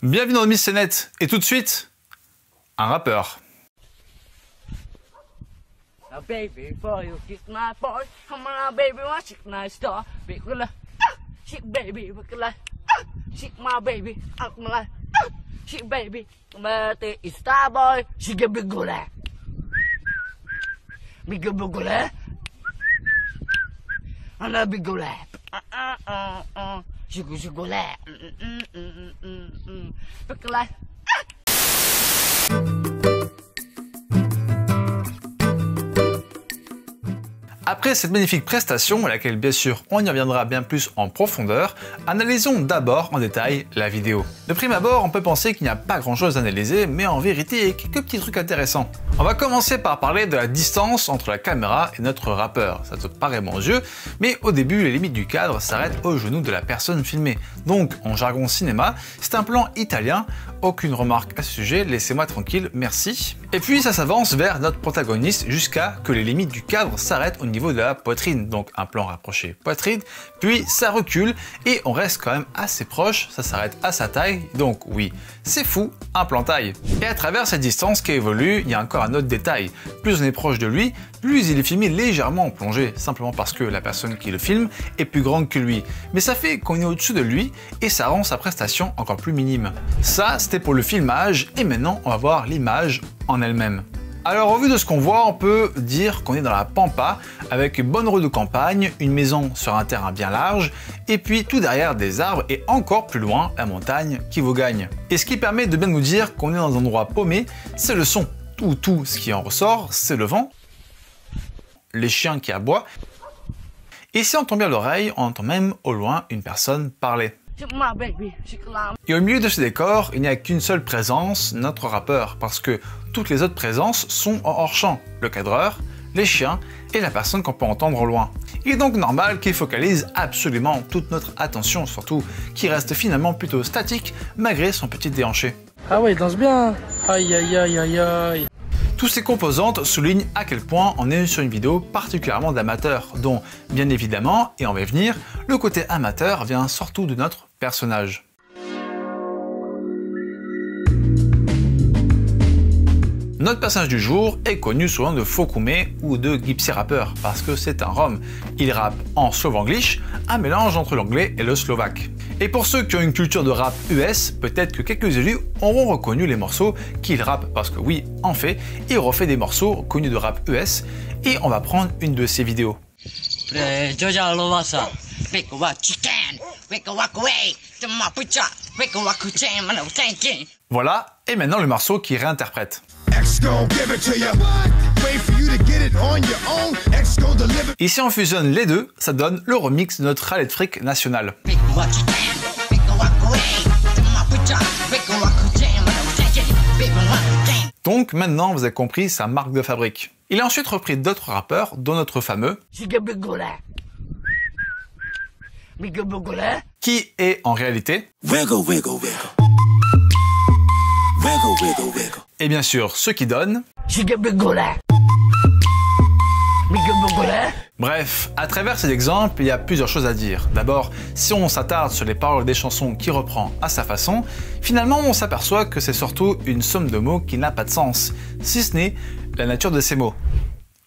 Bienvenue dans Miss Net, et tout de suite, un rappeur. Baby, for you kiss my boy. Come on, baby, watch it, nice star. Big like, shit, baby, big like, shit, my baby, I'm like, shit, baby, but it's star boy. She get big go like, big go like, and a big go like, she go like, big like. Après cette magnifique prestation, à laquelle bien sûr on y reviendra bien plus en profondeur, analysons d'abord en détail la vidéo. De prime abord, on peut penser qu'il n'y a pas grand chose à analyser, mais en vérité, il y a quelques petits trucs intéressants. On va commencer par parler de la distance entre la caméra et notre rappeur. Ça te paraît mon Dieu, mais au début, les limites du cadre s'arrêtent au genou de la personne filmée. Donc, en jargon cinéma, c'est un plan italien. Aucune remarque à ce sujet, laissez-moi tranquille, merci. Et puis ça s'avance vers notre protagoniste jusqu'à que les limites du cadre s'arrêtent au niveau de la poitrine, donc un plan rapproché poitrine, puis ça recule et on reste quand même assez proche, ça s'arrête à sa taille, donc oui, c'est fou, un plan taille. Et à travers cette distance qui évolue, il y a encore un autre détail, plus on est proche de lui, plus il est filmé légèrement en plongée, simplement parce que la personne qui le filme est plus grande que lui. Mais ça fait qu'on est au-dessus de lui et ça rend sa prestation encore plus minime. Ça, c'était pour le filmage et maintenant on va voir l'image en elle-même. Alors au vu de ce qu'on voit, on peut dire qu'on est dans la pampa avec une bonne rue de campagne, une maison sur un terrain bien large et puis tout derrière des arbres et encore plus loin la montagne qui vous gagne. Et ce qui permet de bien nous dire qu'on est dans un endroit paumé, c'est le son. Tout ce qui en ressort, c'est le vent, les chiens qui aboient et si on tombe bien l'oreille, on entend même au loin une personne parler. Et au milieu de ce décor, il n'y a qu'une seule présence, notre rappeur, parce que toutes les autres présences sont en hors-champ, le cadreur, les chiens et la personne qu'on peut entendre au loin. Il est donc normal qu'il focalise absolument toute notre attention, surtout qu'il reste finalement plutôt statique malgré son petit déhanché. Ah ouais, il danse bien. Aïe aïe aïe aïe aïe. Toutes ces composantes soulignent à quel point on est sur une vidéo particulièrement d'amateur, dont, bien évidemment, et on va y venir, le côté amateur vient surtout de notre personnage. Notre personnage du jour est connu sous le nom de Fokoume ou de Gypsy Rapper, parce que c'est un Rom. Il rappe en slovenglish, un mélange entre l'anglais et le slovaque. Et pour ceux qui ont une culture de rap US, peut-être que quelques élus auront reconnu les morceaux qu'il rappe, parce que oui, en fait, il refait des morceaux connus de rap US, et on va prendre une de ses vidéos. Voilà, et maintenant le morceau qu'il réinterprète. Et si on fusionne les deux, ça donne le remix de notre rallye fric national. Donc maintenant vous avez compris sa marque de fabrique. Il a ensuite repris d'autres rappeurs, dont notre fameux qui est en réalité et bien sûr ce qui donne. Bref, à travers ces exemples, il y a plusieurs choses à dire. D'abord, si on s'attarde sur les paroles des chansons qu'il reprend à sa façon, finalement on s'aperçoit que c'est surtout une somme de mots qui n'a pas de sens, si ce n'est la nature de ces mots.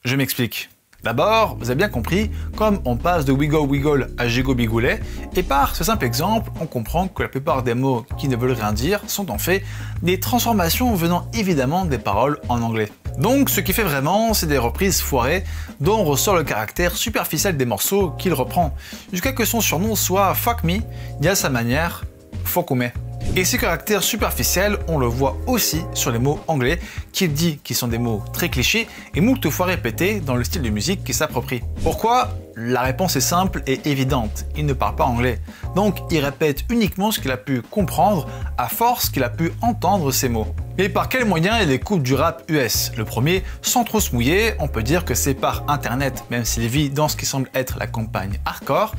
Je m'explique. D'abord, vous avez bien compris, comme on passe de wiggle wiggle à gigot bigoulet, et par ce simple exemple, on comprend que la plupart des mots qui ne veulent rien dire sont en fait des transformations venant évidemment des paroles en anglais. Donc ce qui fait vraiment, c'est des reprises foirées dont on ressort le caractère superficiel des morceaux qu'il reprend, jusqu'à que son surnom soit Fuck Me, dit à sa manière Fokoume. Et ces caractères superficiels, on le voit aussi sur les mots anglais, qu'il dit qu'ils sont des mots très clichés et moult fois répétés dans le style de musique qui s'approprie. Pourquoi? La réponse est simple et évidente, il ne parle pas anglais. Donc il répète uniquement ce qu'il a pu comprendre à force qu'il a pu entendre ces mots. Et par quels moyens il écoute du rap US? Le premier, sans trop se mouiller, on peut dire que c'est par internet, même s'il vit dans ce qui semble être la campagne hardcore.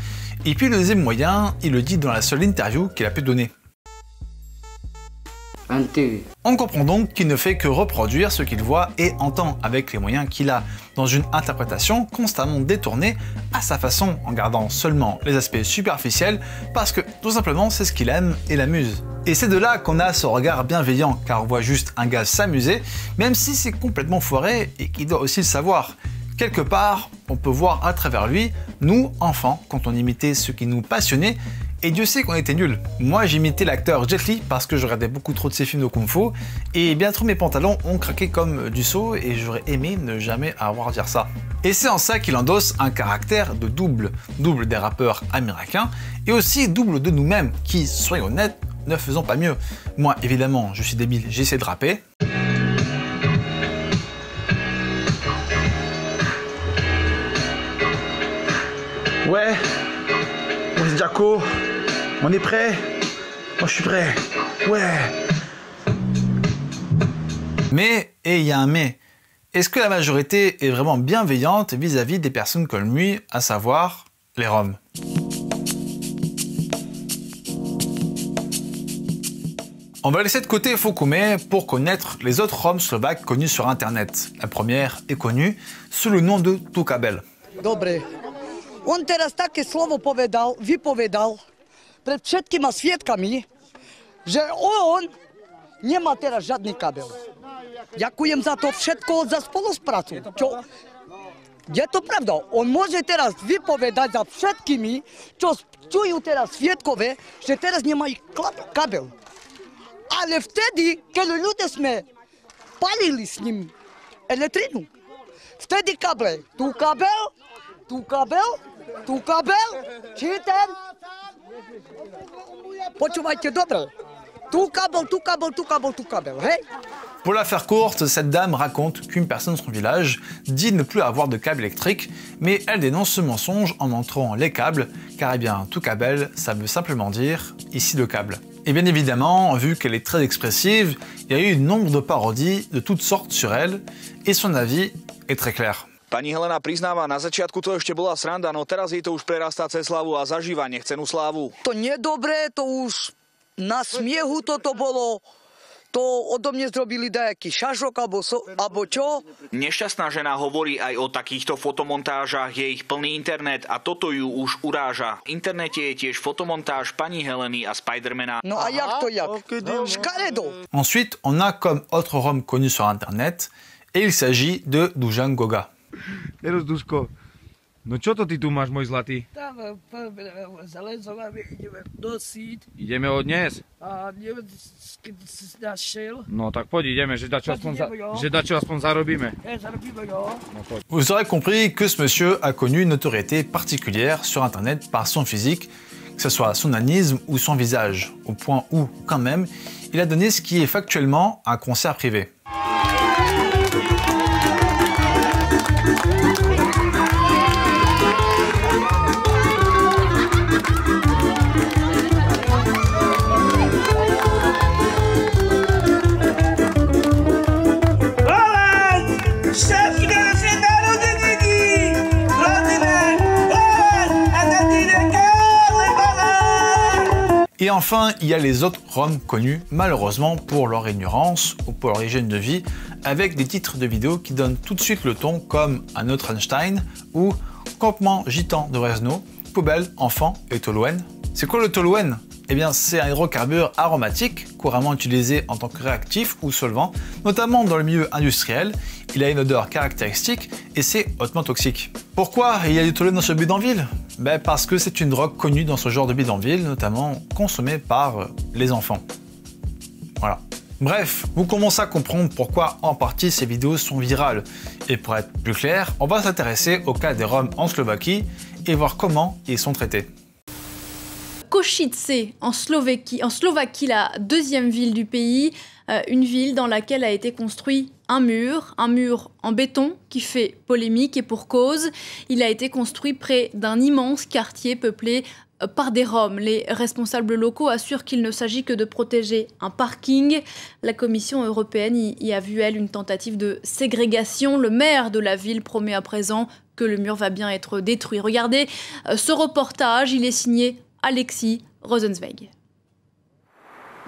Et puis le deuxième moyen, il le dit dans la seule interview qu'il a pu donner. On comprend donc qu'il ne fait que reproduire ce qu'il voit et entend avec les moyens qu'il a, dans une interprétation constamment détournée à sa façon, en gardant seulement les aspects superficiels, parce que tout simplement c'est ce qu'il aime et l'amuse. Et c'est de là qu'on a ce regard bienveillant, car on voit juste un gars s'amuser, même si c'est complètement foiré et qu'il doit aussi le savoir. Quelque part, on peut voir à travers lui, nous, enfants, quand on imitait ce qui nous passionnait, et Dieu sait qu'on était nuls. Moi, j'imitais l'acteur Jet Li parce que je regardais beaucoup trop de ses films de Kung-Fu, et bien trop mes pantalons ont craqué comme du seau, et j'aurais aimé ne jamais avoir à dire ça. Et c'est en ça qu'il endosse un caractère de double. Double des rappeurs américains, et aussi double de nous-mêmes, qui, soyons honnêtes, ne faisons pas mieux. Moi, évidemment, je suis débile, j'essaie de rapper. Ouais, on est Jaco, on est prêt? Moi je suis prêt, ouais. Mais, et il y a un mais, est-ce que la majorité est vraiment bienveillante vis-à-vis des personnes comme lui, à savoir les Roms? On va laisser de côté Foukoumé pour connaître les autres Roms slovaques connus sur internet. La première est connue sous le nom de Tukabel. Dobre. On teraz také slovo vypovedal pred všetkými sviedkami, že on nemá teraz žiadny kabel. Ďakujem za to všetko, za spoluprácu. Je to pravda. On môže teraz vypovedať za všetkými, čo čujú teraz sviedkové, že teraz nemajú kabel. Ale vtedy, keď ľudia sme palili s ním elektrinu, vtedy kabel. Tu kabel, cheater. Počúvajte dobre. Tu kabel, hej? Pour la faire courte, cette dame raconte qu'une personne de son village dit ne plus avoir de câble électrique, mais elle dénonce ce mensonge en montrant les câbles, car eh bien, tout câble, ça veut simplement dire ici le câble. Et bien évidemment, vu qu'elle est très expressive, il y a eu nombre de parodies de toutes sortes sur elle, et son avis est très clair. Pani Helena priznáva, na začiatku to ešte bola sranda, no teraz jej to už prerastá cez slavu a zažíva nechcenú slávu. To nedobré, to už na smiechu toto bolo. To odo mne zrobili dajaký šašok alebo čo. Nešťastná žena hovorí aj o takýchto fotomontážach, je ich plný internet a toto ju už uráža. V internete je tiež fotomontáž pani Heleny a Spidermana. No a jak to jak? Škaredo. Ensuite, on a comme autre Rome connu sur internet, et il s'agit de Dujan Goga. Teraz, Duško, no čo to ty tu máš, môj zlatý? Tam zalezo máme, ideme nosiť. Ideme od dnes? A neviem, keď si našiel. No tak poď, ideme, že dačo aspoň zarobíme. Zarobíme, jo. No poď. Vous aurez compris que ce monsieur a connu une notoriété particulière sur internet par son physique, que ce soit son nanisme ou son visage, au point où, quand même, il a donné ce qui est factuellement un concert privé. Et enfin, il y a les autres Roms connus, malheureusement pour leur ignorance ou pour leur hygiène de vie, avec des titres de vidéos qui donnent tout de suite le ton, comme Un autre Einstein ou Campement gitan de Rezno, Poubelle, Enfant et Toluen. C'est quoi le Toluen? Eh bien, c'est un hydrocarbure aromatique, couramment utilisé en tant que réactif ou solvant, notamment dans le milieu industriel. Il a une odeur caractéristique et c'est hautement toxique. Pourquoi il y a du toluen dans ce bidonville? Parce que c'est une drogue connue dans ce genre de bidonville, notamment consommée par les enfants. Voilà. Bref, vous commencez à comprendre pourquoi en partie ces vidéos sont virales. Et pour être plus clair, on va s'intéresser au cas des Roms en Slovaquie et voir comment ils sont traités. Košice, en Slovaquie, la deuxième ville du pays, une ville dans laquelle a été construit un mur en béton qui fait polémique et pour cause. Il a été construit près d'un immense quartier peuplé par des Roms. Les responsables locaux assurent qu'il ne s'agit que de protéger un parking. La Commission européenne y a vu, elle, une tentative de ségrégation. Le maire de la ville promet à présent que le mur va bien être détruit. Regardez ce reportage, il est signé Alexis Rosenzweig.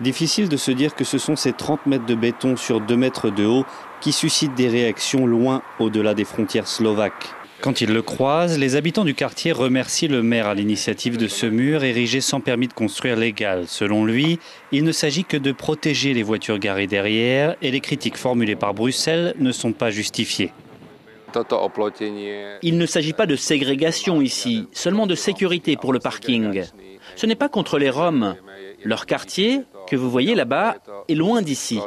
Difficile de se dire que ce sont ces 30 mètres de béton sur 2 mètres de haut qui suscitent des réactions loin au-delà des frontières slovaques. Quand ils le croisent, les habitants du quartier remercient le maire à l'initiative de ce mur érigé sans permis de construire légal. Selon lui, il ne s'agit que de protéger les voitures garées derrière et les critiques formulées par Bruxelles ne sont pas justifiées. Il ne s'agit pas de ségrégation ici, seulement de sécurité pour le parking. Ce n'est pas contre les Roms. Leur quartier, que vous voyez là-bas, est loin d'ici.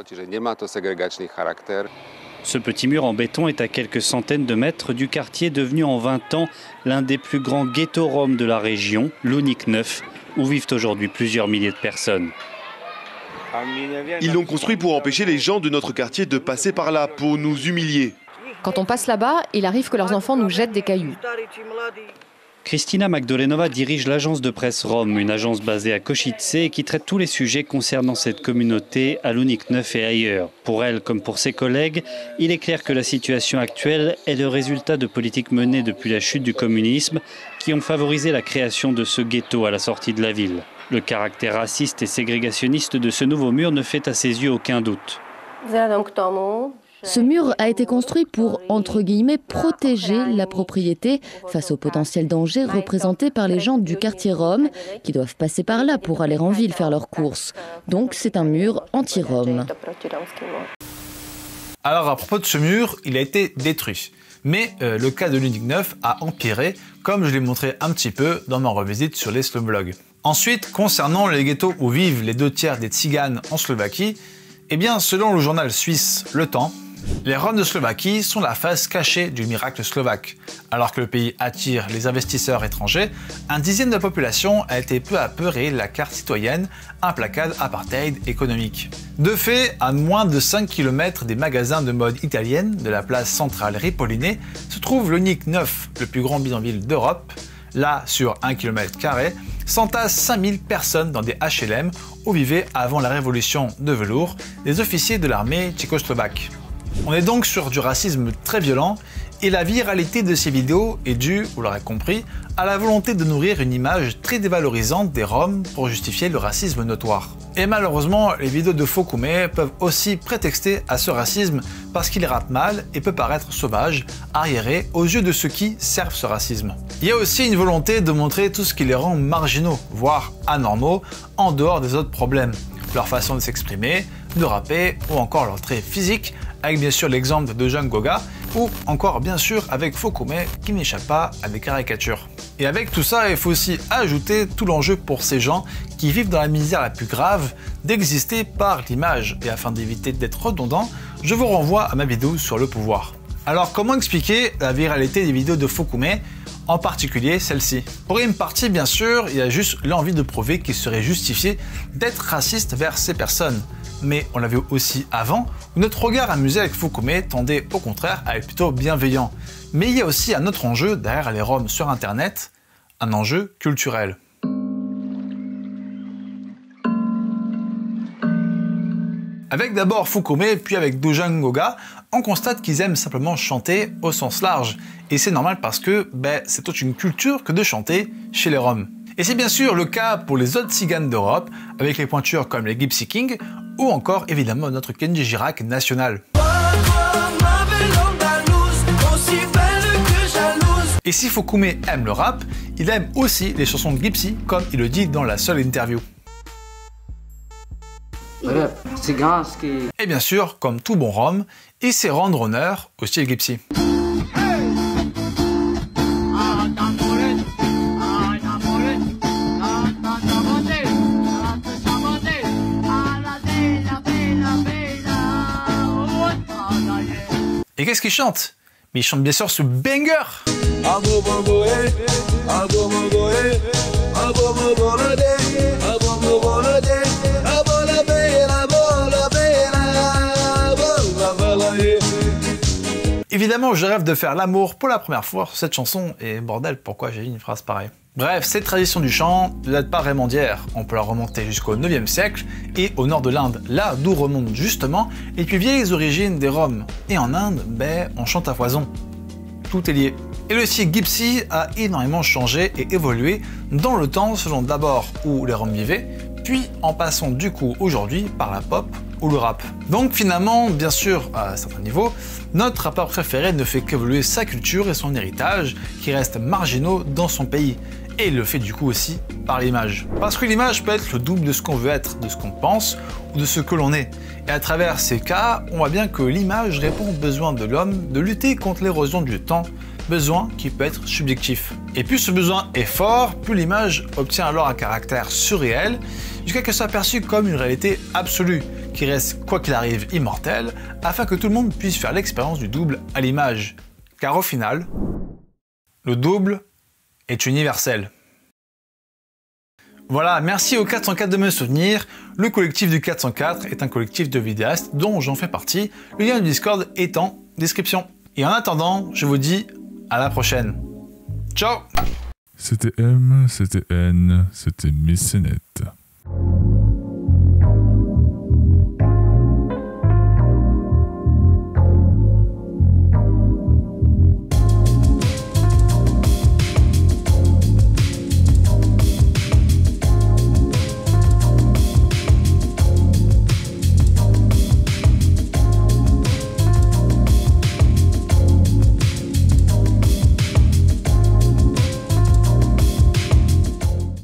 Ce petit mur en béton est à quelques centaines de mètres du quartier devenu en 20 ans l'un des plus grands ghettos roms de la région, l'Unic 9, où vivent aujourd'hui plusieurs milliers de personnes. Ils l'ont construit pour empêcher les gens de notre quartier de passer par là, pour nous humilier. Quand on passe là-bas, il arrive que leurs enfants nous jettent des cailloux. Kristina Magdolenova dirige l'agence de presse Rome, une agence basée à Košice et qui traite tous les sujets concernant cette communauté à l'Unic 9 et ailleurs. Pour elle, comme pour ses collègues, il est clair que la situation actuelle est le résultat de politiques menées depuis la chute du communisme qui ont favorisé la création de ce ghetto à la sortie de la ville. Le caractère raciste et ségrégationniste de ce nouveau mur ne fait à ses yeux aucun doute. Ce mur a été construit pour, entre guillemets, protéger la propriété face aux potentiels dangers représentés par les gens du quartier Rome qui doivent passer par là pour aller en ville faire leurs courses. Donc c'est un mur anti-Rome. Alors à propos de ce mur, il a été détruit. Mais le cas de l'Unic 9 a empiré, comme je l'ai montré un petit peu dans ma revisite sur les Slovlogs. Ensuite, concernant les ghettos où vivent les 2/3 des Tziganes en Slovaquie, eh bien selon le journal suisse Le Temps, les Roms de Slovaquie sont la face cachée du miracle slovaque. Alors que le pays attire les investisseurs étrangers, un dixième de la population a été peu à peu rayé de la carte citoyenne, implacable apartheid économique. De fait, à moins de 5 km des magasins de mode italienne de la place centrale Ripolline se trouve l'Unic 9, le plus grand bidonville d'Europe. Là, sur 1 km², s'entassent 5000 personnes dans des HLM où vivaient, avant la révolution de velours, des officiers de l'armée tchécoslovaque. On est donc sur du racisme très violent et la viralité de ces vidéos est due, vous l'aurez compris, à la volonté de nourrir une image très dévalorisante des Roms pour justifier le racisme notoire. Et malheureusement, les vidéos de Fokoume peuvent aussi prétexter à ce racisme parce qu'il rappe mal et peut paraître sauvage, arriéré aux yeux de ceux qui servent ce racisme. Il y a aussi une volonté de montrer tout ce qui les rend marginaux, voire anormaux, en dehors des autres problèmes. Leur façon de s'exprimer, de rapper ou encore leur trait physique, avec bien sûr l'exemple de Dojang Goga, ou encore bien sûr avec Fokoume qui n'échappe pas à des caricatures. Et avec tout ça, il faut aussi ajouter tout l'enjeu pour ces gens qui vivent dans la misère la plus grave d'exister par l'image. Et afin d'éviter d'être redondant, je vous renvoie à ma vidéo sur le pouvoir. Alors comment expliquer la viralité des vidéos de Fokoume, en particulier celle-ci? Pour une partie, bien sûr, il y a juste l'envie de prouver qu'il serait justifié d'être raciste vers ces personnes. Mais on l'a vu aussi avant, où notre regard amusé avec Fokoume tendait au contraire à être plutôt bienveillant. Mais il y a aussi un autre enjeu derrière les Roms sur internet, un enjeu culturel. Avec d'abord Fokoume, puis avec Dojang Goga, on constate qu'ils aiment simplement chanter au sens large. Et c'est normal parce que c'est toute une culture que de chanter chez les Roms. Et c'est bien sûr le cas pour les autres Tziganes d'Europe, avec les pointures comme les Gypsy Kings, ou encore évidemment notre Kenji Girac national. Et si Fokoume aime le rap, il aime aussi les chansons de Gypsy, comme il le dit dans la seule interview. Et bien sûr, comme tout bon Rom, il sait rendre honneur au style Gypsy. Et qu'est-ce qu'il chante? Mais il chante bien sûr ce banger! Évidemment, je rêve de faire l'amour pour la première fois sur cette chanson, et bordel, pourquoi j'ai dit une phrase pareille? Bref, cette tradition du chant ne date pas vraiment d'hier. On peut la remonter jusqu'au 9e siècle et au nord de l'Inde, là d'où remontent justement les plus vieilles origines des Roms. Et en Inde, on chante à foison. Tout est lié. Et le style Gypsy a énormément changé et évolué dans le temps selon d'abord où les Roms vivaient, puis en passant du coup aujourd'hui par la pop ou le rap. Donc finalement, bien sûr, à certains niveaux, notre rappeur préféré ne fait qu'évoluer sa culture et son héritage qui restent marginaux dans son pays. Et il le fait du coup aussi par l'image. Parce que l'image peut être le double de ce qu'on veut être, de ce qu'on pense ou de ce que l'on est. Et à travers ces cas, on voit bien que l'image répond aux besoins de l'homme de lutter contre l'érosion du temps, besoin qui peut être subjectif. Et plus ce besoin est fort, plus l'image obtient alors un caractère surréel, jusqu'à ce qu'elle soit perçue comme une réalité absolue, qui reste quoi qu'il arrive immortelle, afin que tout le monde puisse faire l'expérience du double à l'image. Car au final, le double est universel. Voilà, merci au 404 de me soutenir. Le collectif du 404 est un collectif de vidéastes dont j'en fais partie. Le lien du Discord est en description. Et en attendant, je vous dis à la prochaine. Ciao! C'était M, c'était N, c'était Messénette.